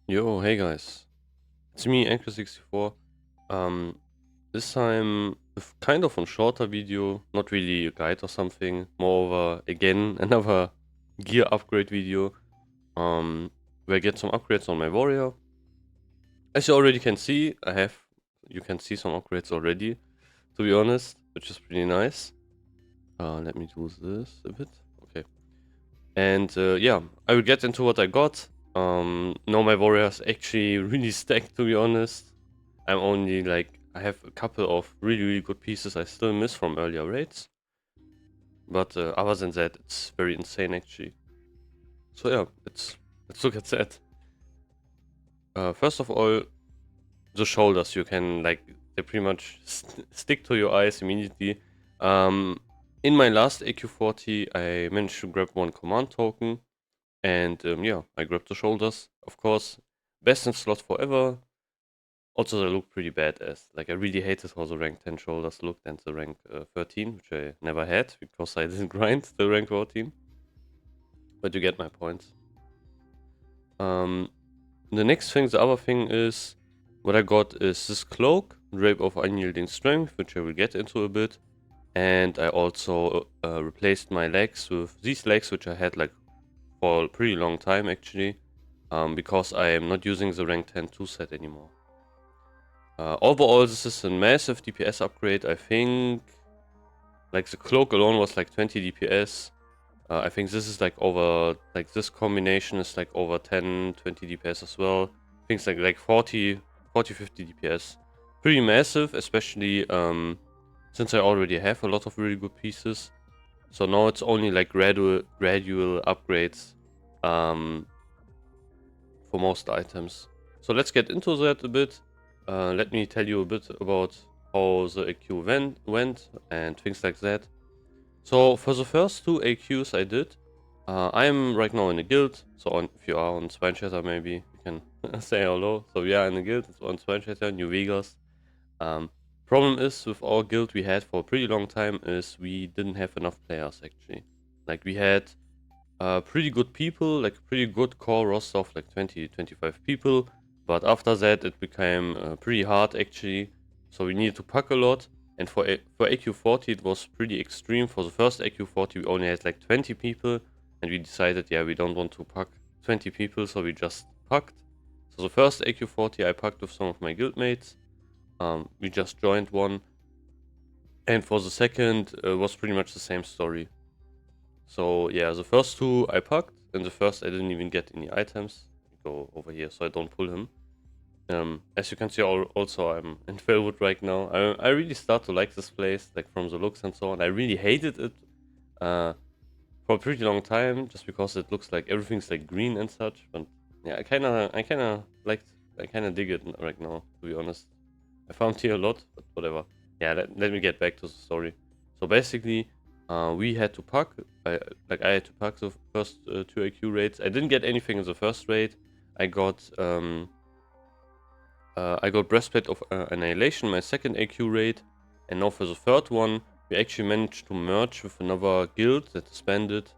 Yo, hey guys, it's me, Ahn'Qiraj 64. Um, this time with kind of a shorter video, not really a guide or something, more of again, another gear upgrade video, where I get some upgrades on my warrior. As you already can see, you can see some upgrades already, to be honest, which is pretty nice. Let me do this a bit, okay. And yeah, I will get into what I got. Now my warrior's actually really stacked, to be honest. I'm only like, I have a couple of really good pieces I still miss from earlier raids. But other than that, it's very insane actually. So yeah, let's look at that. First of all, the shoulders, you can like, they pretty much stick to your eyes immediately. In my last AQ40, I managed to grab one command token. And yeah, I grabbed the shoulders, of course. Best in slot forever. Also, they look pretty badass. Like, I really hated how the rank 10 shoulders looked and the rank 13, which I never had because I didn't grind the rank 14. But you get my point. The next thing, the other thing is, what I got is this cloak, Drape of Unyielding Strength, which I will get into a bit. And I also replaced my legs with these legs, which I had like for a pretty long time actually. Because I am not using the rank 10 2 set anymore. Overall, this is a massive DPS upgrade. I think like the cloak alone was like 20 DPS. I think this is like over, like this combination is like over 10, 20 DPS as well. Things like 40, 50 DPS. Pretty massive, especially since I already have a lot of really good pieces. So now it's only like gradual upgrades for most items. So let's get into that a bit. Let me tell you a bit about how the AQ went and things like that. So for the first two AQs I did, I am right now in a guild. So if you are on Spinechatter, maybe you can say hello. So we are in a guild. It's on Spinechatter, New Vegas. Problem is with our guild we had for a pretty long time is we didn't have enough players actually. Like we had pretty good people, like pretty good core roster of like 20-25 people. But after that, it became pretty hard actually. So we needed to pack a lot. And for AQ40, it was pretty extreme. For the first AQ40, we only had like 20 people. And we decided, yeah, we don't want to pack 20 people. So we just packed. So the first AQ40 I packed with some of my guildmates. We just joined one. And for the second, was pretty much the same story. So yeah, the first two I packed, and the first I didn't even get any items. Go over here so I don't pull him. As you can see, also I'm in Fairwood right now. I really start to like this place, like from the looks and so on. I really hated it for a pretty long time, just because it looks like everything's like green and such. But yeah, I kind of dig it right now, to be honest. I found here a lot, but whatever. Yeah, let me get back to the story. So basically, we had to pack. I had to pack the first two AQ raids. I didn't get anything in the first raid. I got Breastplate of Annihilation, my second AQ raid, and now for the third one, we actually managed to merge with another guild that disbanded,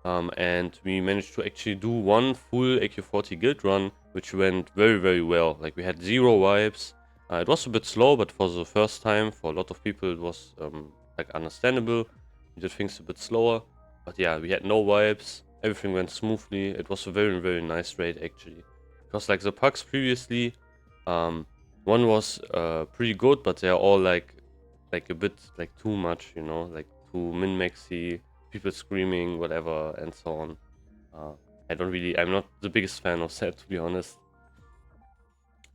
and we managed to actually do one full AQ40 guild run, which went very well. Like we had 0 wipes. It was a bit slow, but for the first time, for a lot of people, it was like understandable. We did things a bit slower, but yeah, we had no wipes. Everything went smoothly. It was a very nice raid actually, because like the pucks previously. One was pretty good, but they're all like a bit like too much, you know, like too min-maxy, people screaming, whatever, and so on. I'm not the biggest fan of that, to be honest.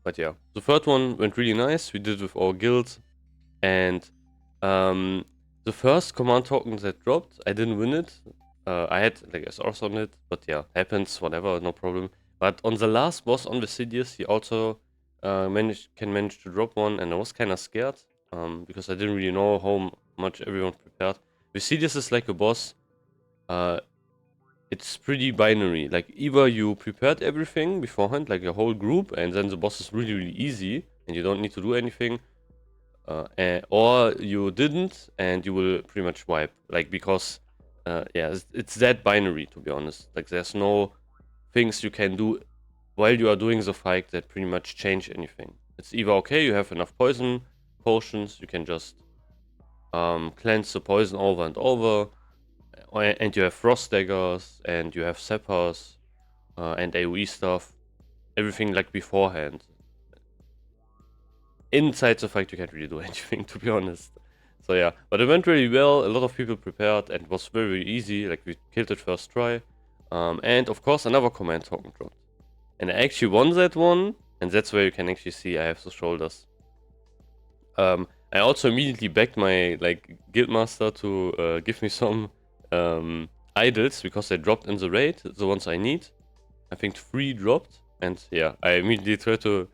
But yeah, the third one went really nice. We did with our guild, and the first command token that dropped, I didn't win it. I had like SRs on it, but yeah, happens, whatever, no problem. But on the last boss on Vesidius, he also manage to drop one, and I was kind of scared because I didn't really know how much everyone prepared. Vesidius is like a boss. Uh, it's pretty binary. Like either you prepared everything beforehand, like a whole group, and then the boss is really easy, and you don't need to do anything, or you didn't, and you will pretty much wipe. Like because yeah, it's that binary, to be honest. Like there's no things you can do while you are doing the fight that pretty much change anything. It's either okay, you have enough poison potions, you can just cleanse the poison over and over, and you have frost daggers, and you have sappers, and AoE stuff, everything like beforehand. Inside the fight you can't really do anything, to be honest. So yeah, but it went really well, a lot of people prepared, and it was very easy, like we killed it first try. And of course another command token dropped. And I actually won that one, and that's where you can actually see I have the shoulders. I also immediately begged my guildmaster to give me some idols, because they dropped in the raid, the ones I need. I think 3 dropped, and yeah, I immediately tried to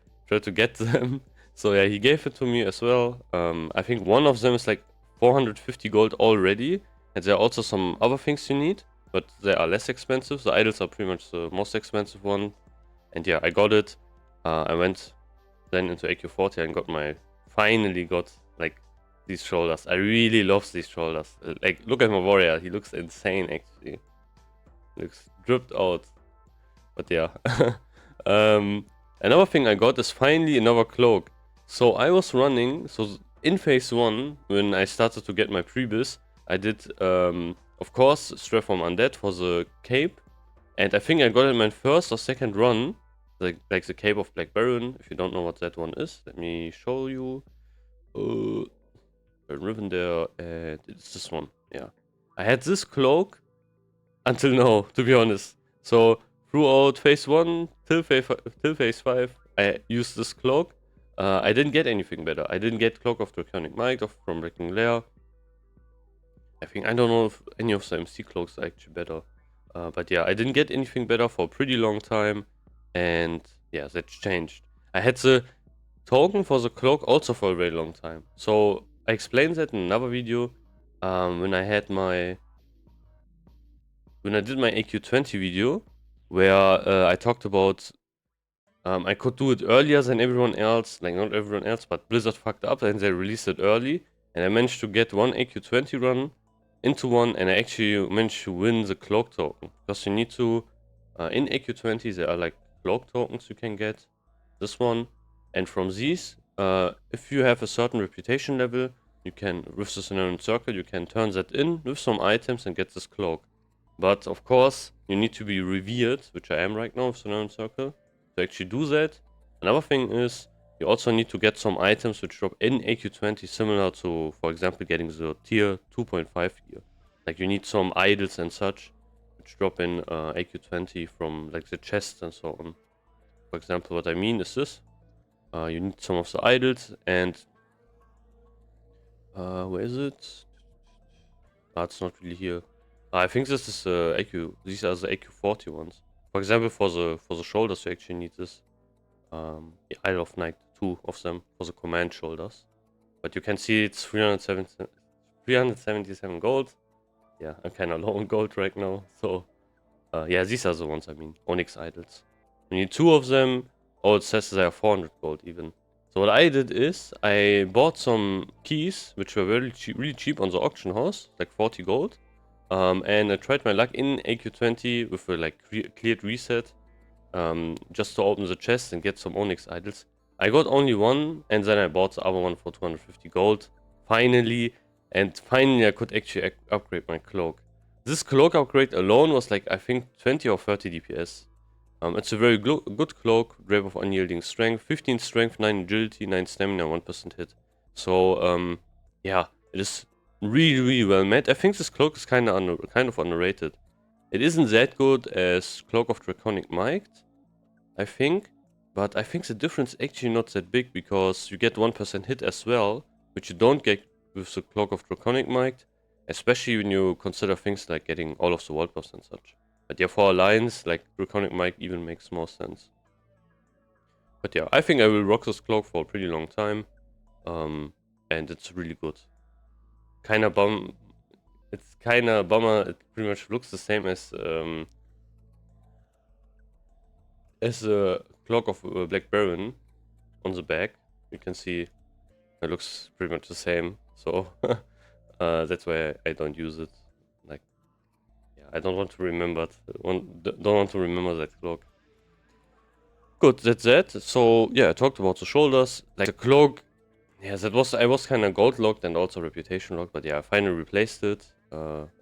get them. So yeah, he gave it to me as well. I think one of them is like 450 gold already, and there are also some other things you need, but they are less expensive. The idols are pretty much the most expensive one. And yeah, I got it. I went then into AQ40 and finally got like these shoulders. I really love these shoulders. Like, look at my warrior, he looks insane actually. Looks dripped out. But yeah. Another thing I got is finally another cloak. So I was running, so in phase 1, when I started to get my prebis, I did, of course, Strength from Undead for the cape. And I think I got it in my first or second run, like the Cape of Black Baron. If you don't know what that one is, let me show you. Ribbon there, and it's this one. Yeah, I had this cloak until now, to be honest. So throughout phase 1 till phase 5, I used this cloak. I didn't get anything better. I didn't get Cloak of Draconic Might from Breaking Lair. I don't know if any of the MC cloaks are actually better. But yeah, I didn't get anything better for a pretty long time. And yeah, that changed. I had the token for the cloak also for a very long time. So I explained that in another video. When I did my AQ20 video, where I talked about I could do it earlier than everyone else. Like, not everyone else, but Blizzard fucked up and they released it early. And I managed to get one AQ20 run into one, and I actually managed to win the cloak token. Because you need to, in AQ20 there are like cloak tokens you can get. This one. And from these, if you have a certain reputation level, you can, with the Cenarian Circle, you can turn that in with some items and get this cloak. But of course, you need to be revered, which I am right now with Cenarian Circle, to actually do that. Another thing is, you also need to get some items which drop in AQ20, similar to, for example, getting the tier 2.5 gear. Like, you need some idols and such, which drop in AQ20 from like the chests and so on. For example, what I mean is this. You need some of the idols, and where is it? It's not really here. I think this is AQ. These are the AQ40 ones. For example, for the shoulders, you actually need this. The Isle of Night, 2 of them for the command shoulders. But you can see it's 377 gold. Yeah, I'm kind of low on gold right now. So yeah, these are the ones I mean. Onyx idols. You need 2 of them. Oh, it says they are 400 gold even. So what I did is I bought some keys, which were really cheap on the auction house, like 40 gold. And I tried my luck in AQ20 with a like cleared reset, just to open the chest and get some Onyx idols. I got only one, and then I bought the other one for 250 gold. Finally, and finally I could actually upgrade my cloak. This cloak upgrade alone was like, I think, 20 or 30 DPS. It's a very good cloak, Grave of Unyielding Strength, 15 Strength, 9 Agility, 9 Stamina, 1% hit. So, yeah, it is really well made. I think this cloak is kind of underrated. It isn't that good as Cloak of Draconic Might, I think, but I think the difference is actually not that big, because you get 1% hit as well, which you don't get with the Cloak of Draconic Might, especially when you consider things like getting all of the world buffs and such. But yeah, for Alliance, like, Draconic Might even makes more sense. But yeah, I think I will rock this cloak for a pretty long time, and it's really good. It's kinda bummer, it pretty much looks the same as the Cloak of Black Baron on the back. You can see it looks pretty much the same, so that's why I don't use it. Like, yeah, I don't want to remember that cloak. Good, that's that. So yeah, I talked about the shoulders, like the cloak. Yeah, I was kind of gold locked and also reputation locked, but yeah, I finally replaced it.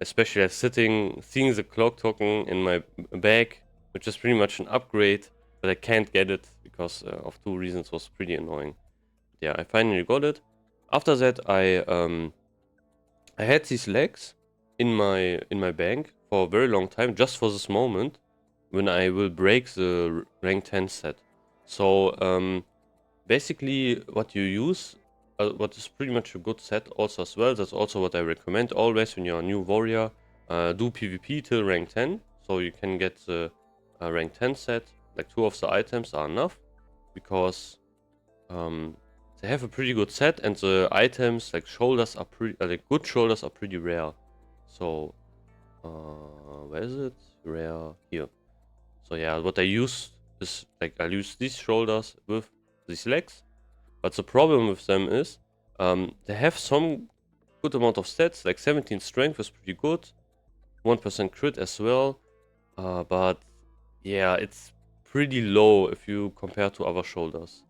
Especially as seeing the cloak token in my bag, which is pretty much an upgrade, but I can't get it because of two reasons. Was pretty annoying. Yeah, I finally got it. After that, I had these legs in my bank for a very long time, just for this moment when I will break the rank 10 set. So basically, what you use, what is pretty much a good set also as well. That's also what I recommend always when you're a new warrior. Do PvP till rank 10, so you can get the rank 10 set. Like 2 of the items are enough because um, they have a pretty good set, and the items like shoulders are pretty, like good shoulders are pretty rare. So, where is it? Rare here. So yeah, what I use is like I use these shoulders with these legs, but the problem with them is they have some good amount of stats, like 17 strength is pretty good, 1% crit as well, but yeah, it's pretty low if you compare to other shoulders.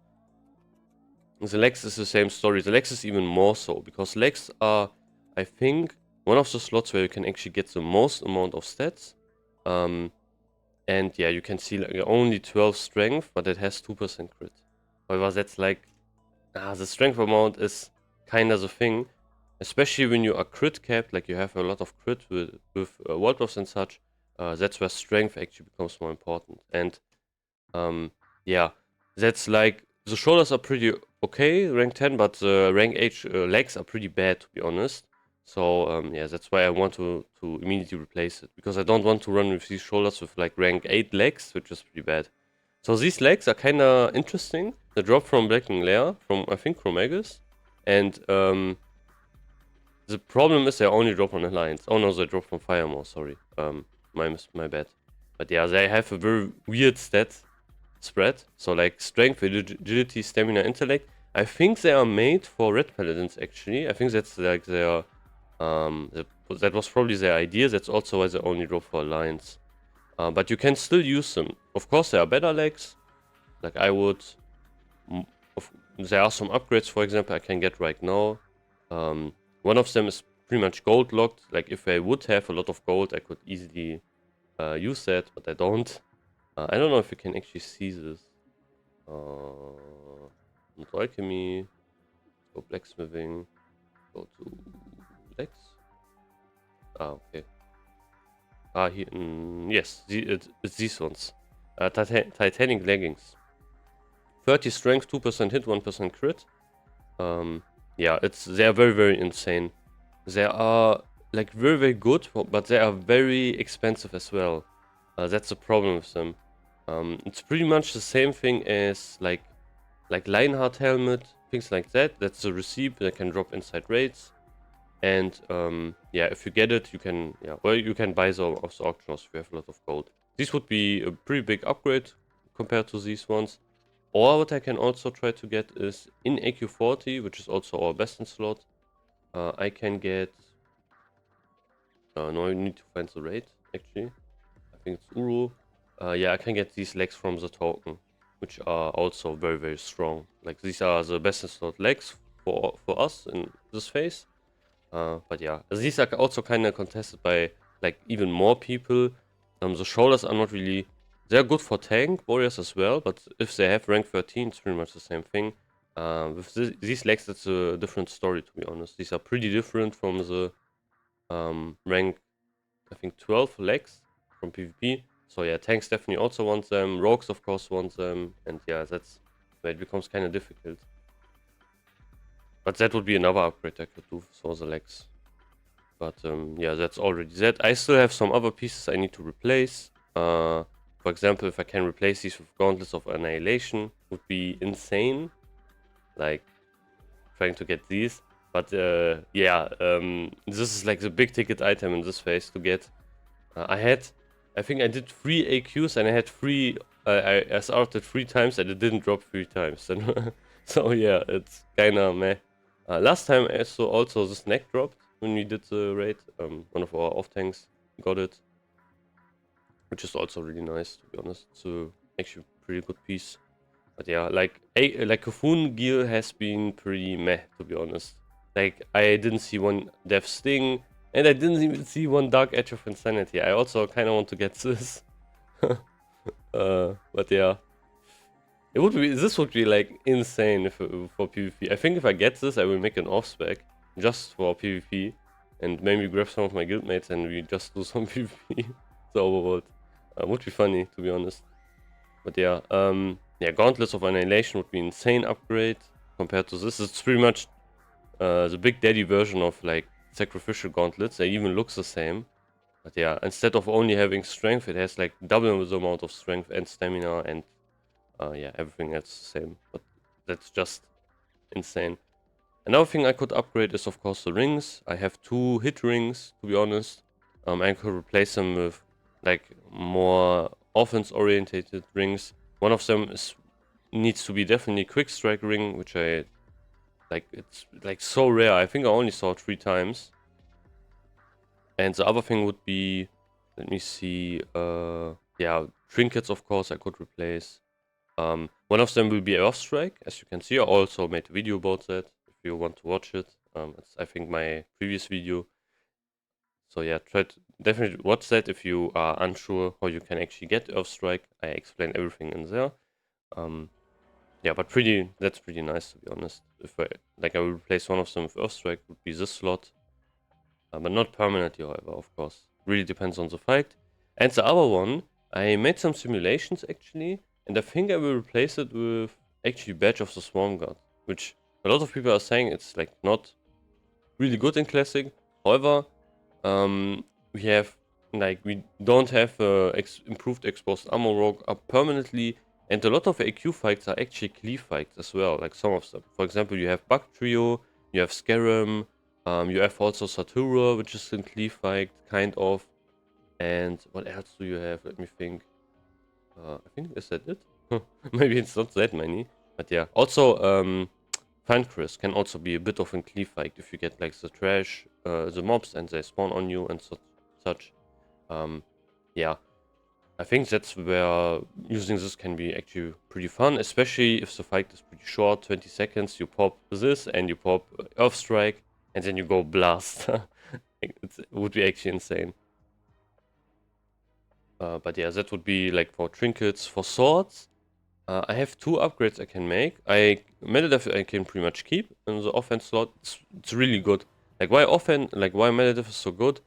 The legs is the same story. The legs is even more so because legs are, I think, one of the slots where you can actually get the most amount of stats. And yeah, you can see like only 12 strength, but it has 2% crit. However, that's like the strength amount is kind of the thing, especially when you are crit capped, like you have a lot of crit with ward buffs and such. That's where strength actually becomes more important. And yeah, that's like the shoulders are pretty okay, rank 10, but the rank 8 legs are pretty bad to be honest. So yeah, that's why I want to immediately replace it because I don't want to run with these shoulders with like rank 8 legs, which is pretty bad. So these legs are kind of interesting. They drop from Blacking Lair, from I think Chromagus, and the problem is they only drop on Alliance. Oh no, they drop from Firemore. Sorry, my bad. But yeah, they have a very weird stat spread. So like strength, agility, stamina, intellect. I think they are made for red paladins actually. I think that's like their that was probably their idea. That's also why they only drop for Alliance. But you can still use them. Of course, there are better legs. Like I would. m- There are some upgrades, for example, I can get right now. One of them is pretty much gold locked. Like if I would have a lot of gold, I could easily use that, but I don't. I don't know if you can actually see this. Not alchemy. Go blacksmithing. Go to legs. Okay. Here. Yes, it's these ones. Titanic leggings. 30 strength, 2% hit, 1% crit. Yeah, they are very very insane. They are like very very good, but they are very expensive as well. That's the problem with them. It's pretty much the same thing as like Lionheart helmet, things like that. That's the receipt that can drop inside raids. And yeah, if you get it, you can you can buy them off the auction house if you have a lot of gold. This would be a pretty big upgrade compared to these ones. Or what I can also try to get is in AQ40, which is also our best in slot. I can get. No, I need to find the raid actually. I think it's Uru. Yeah, I can get these legs from the token, which are also very very strong. Like these are the best in slot legs for us in this phase. But yeah, these are also kind of contested by like even more people. The shoulders are not really. They're good for tank warriors as well, but if they have rank 13, it's pretty much the same thing. With these legs, that's a different story to be honest. These are pretty different from the rank, I think 12 legs from PvP. So yeah, tanks definitely also want them. Rogues of course want them, and yeah, that's where it becomes kind of difficult. But that would be another upgrade I could do for the legs. But yeah, that's already that. I still have some other pieces I need to replace. For example, if I can replace these with Gauntlets of Annihilation, would be insane. Like trying to get these. But yeah, this is like the big ticket item in this phase to get. I think I did 3 AQs and I had 3. I started 3 times and it didn't drop 3 times. So yeah, it's kind of meh. Last time I saw also this neck dropped when we did the raid. One of our off tanks got it, which is also really nice to be honest. So actually pretty good piece. But yeah, like Kofun gear has been pretty meh, to be honest. Like, I didn't see one Death Sting, and I didn't even see one Dark Edge of Insanity. I also kind of want to get this. But yeah. This would be like insane if for PvP. I think if I get this, I will make an off spec just for PvP, and maybe grab some of my guildmates and we just do some PvP. The overworld would be funny, to be honest. But yeah, yeah, Gauntlets of Annihilation would be an insane upgrade compared to this. It's pretty much the Big Daddy version of like Sacrificial Gauntlets. They even looks the same. But yeah, instead of only having strength, it has like double the amount of strength and stamina and yeah, everything else the same. But that's just insane. Another thing I could upgrade is of course the rings. I have 2 hit rings, to be honest. I could replace them with like more offense orientated rings. One of them needs to be definitely quick strike ring, which I like. It's like so rare. I think I only saw it 3 times. And the other thing would be, let me see, yeah, trinkets of course I could replace. One of them will be Earth Strike, as you can see. I also made a video about that, if you want to watch it. It's, I think, my previous video. So yeah, definitely watch that if you are unsure how you can actually get Earth Strike. I explain everything in there. Yeah, but that's pretty nice, to be honest. If I will replace one of them with Earth Strike, would be this slot. But not permanently, however, of course. Really depends on the fight. And the other one, I made some simulations actually, and I think I will replace it with actually Badge of the Swarm God, which a lot of people are saying it's like not really good in Classic. However, we don't have improved exposed armor rogue up permanently, and a lot of AQ fights are actually cleave fights as well, like some of them. For example, you have Bug Trio, you have Scarum, you have also Satura, which is in cleave fight, kind of. And what else do you have? Let me think. I think, is that it? Maybe it's not that many, but yeah. Also, Ahn'Qiraj can also be a bit of a cleave fight if you get like the trash, the mobs, and they spawn on you and such. Yeah, I think that's where using this can be actually pretty fun, especially if the fight is pretty short, 20 seconds. You pop this and you pop Earth Strike, and then you go blast. It would be actually insane. But yeah, that would be like for trinkets. For swords, I have 2 upgrades I can make. Meledef I can pretty much keep in the offense slot. It's really good. Like why Meledef is so good?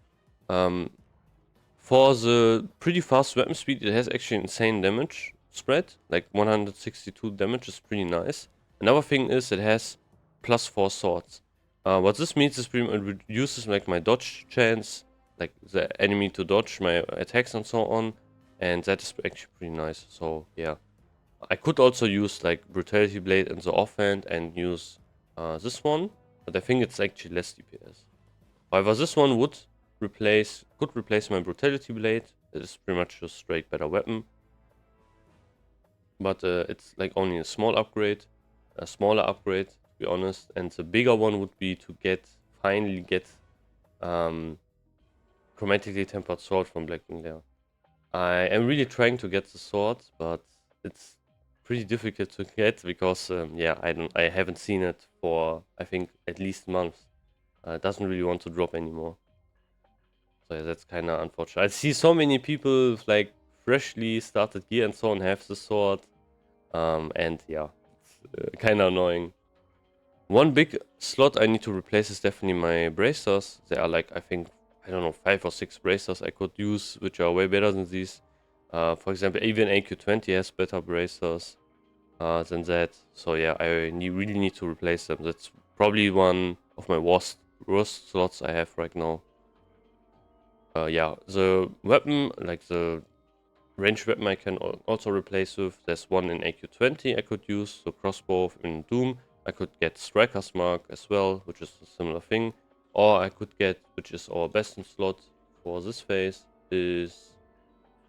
For the pretty fast weapon speed, it has actually insane damage spread. Like 162 damage is pretty nice. Another thing is it has +4 swords. What this means is pretty much it reduces like my dodge chance, like the enemy to dodge my attacks and so on, and that is actually pretty nice. So yeah, I could also use like Brutality Blade in the offhand and use this one, but I think it's actually less DPS. However, this one could replace my Brutality Blade. It is pretty much a straight better weapon, but it's like only a smaller upgrade, to be honest. And the bigger one would be to finally get chromatically tempered sword from Blackwing Lair. I am really trying to get the sword, but it's pretty difficult to get because yeah, I haven't seen it for I think at least months. It doesn't really want to drop anymore. So yeah, that's kind of unfortunate. I see so many people with, like freshly started gear and so on have the sword, and yeah, it's kind of annoying. One big slot I need to replace is definitely my bracers. There are like, I think, I don't know, 5 or 6 bracers I could use, which are way better than these. For example, even AQ20 has better bracers than that. So yeah, I really need to replace them. That's probably one of my worst slots I have right now. Yeah, the weapon, like the ranged weapon I can also replace with. There's one in AQ20 I could use, the crossbow in Doom. I could get Striker's Mark as well, which is a similar thing. Or I could get, which is our best in slot for this phase, is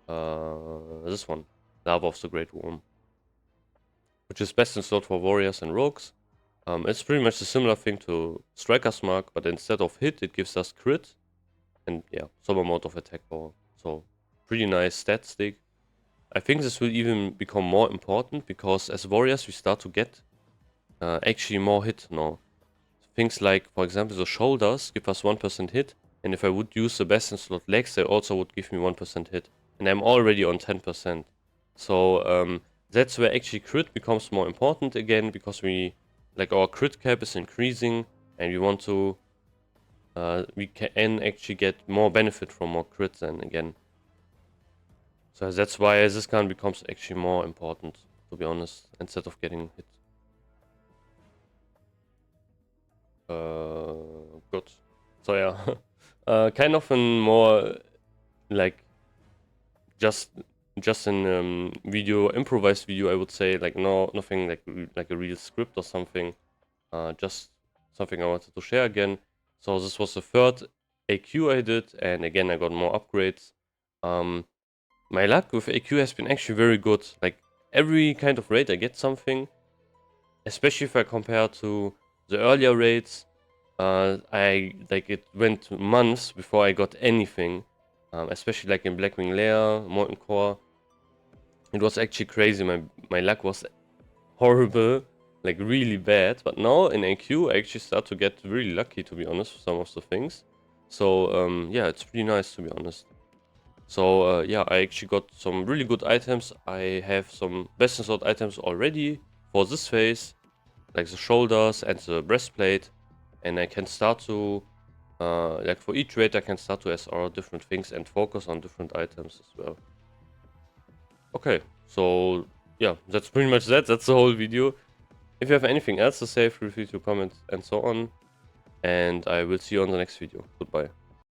this one, Lava of the Great Worm, which is best in slot for warriors and rogues. It's pretty much a similar thing to Striker's Mark, but instead of hit, it gives us crit and yeah, some amount of attack power. So pretty nice stat stick. I think this will even become more important because as warriors we start to get actually more hit now. Things like, for example, the shoulders give us 1% hit, and if I would use the best in slot legs, they also would give me 1% hit. And I'm already on 10%. So that's where actually crit becomes more important again, because our crit cap is increasing, and we want to, we can actually get more benefit from more crits then again. So that's why this gun becomes actually more important, to be honest, instead of getting hit. Good. So yeah, kind of a more like just an video, improvised video, I would say. Like nothing like a real script or something. Just something I wanted to share again. So this was the third AQ I did, and again I got more upgrades. My luck with AQ has been actually very good. Like every kind of raid I get something, especially if I compare to the earlier raids. It went months before I got anything, especially like in Blackwing Lair, Molten Core. It was actually crazy. My luck was horrible, like really bad. But now in AQ, I actually start to get really lucky, to be honest, for some of the things. So yeah, it's pretty nice, to be honest. So yeah, I actually got some really good items. I have some best in slot items already for this phase, like the shoulders and the breastplate. And I can start to, like for each raid, I can start to SR different things and focus on different items as well. Okay, so yeah, that's pretty much that. That's the whole video. If you have anything else to say, feel free to comment and so on. And I will see you on the next video. Goodbye.